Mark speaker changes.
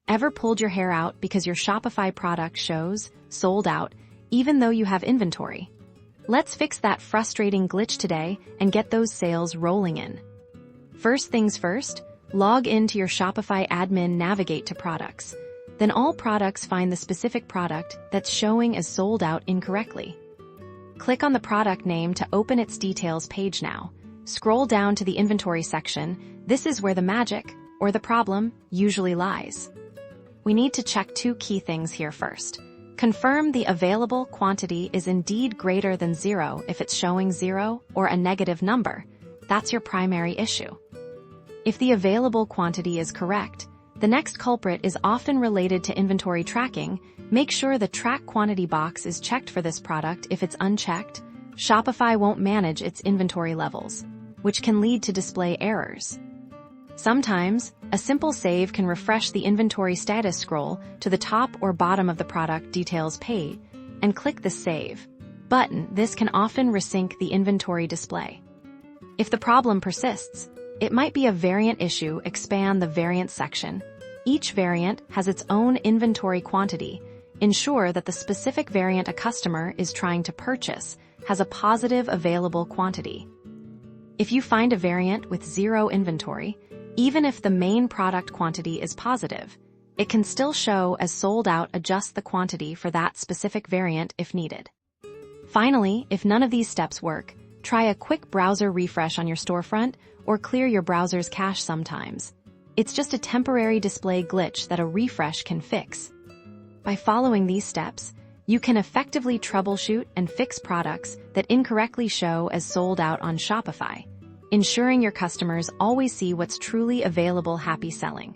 Speaker 1: Ever pulled your hair out because your Shopify product shows sold out even though you have inventory? Let's fix that frustrating glitch today and get those sales rolling in. First things first, log into your Shopify admin, navigate to products. Then all products, find the specific product that's showing as sold out incorrectly. Click on the product name to open its details page now. Scroll down to the inventory section. This is where the magic, or the problem, usually lies. We need to check two key things here first. Confirm the available quantity is indeed greater than 0 if it's showing 0 or a negative number. That's your primary issue. If the available quantity is correct, the next culprit is often related to inventory tracking. Make sure the track quantity box is checked for this product. If it's unchecked, Shopify won't manage its inventory levels, which can lead to display errors. Sometimes, a simple save can refresh the inventory status. Scroll to the top or bottom of the product details page and click the Save button. This can often resync the inventory display. If the problem persists, it might be a variant issue. Expand the variant section. Each variant has its own inventory quantity. Ensure that the specific variant a customer is trying to purchase has a positive available quantity. If you find a variant with 0 inventory, even if the main product quantity is positive, it can still show as sold out. Adjust the quantity for that specific variant if needed. Finally, if none of these steps work, try a quick browser refresh on your storefront or clear your browser's cache. Sometimes it's just a temporary display glitch that a refresh can fix. By following these steps, you can effectively troubleshoot and fix products that incorrectly show as sold out on Shopify, ensuring your customers always see what's truly available. Happy selling!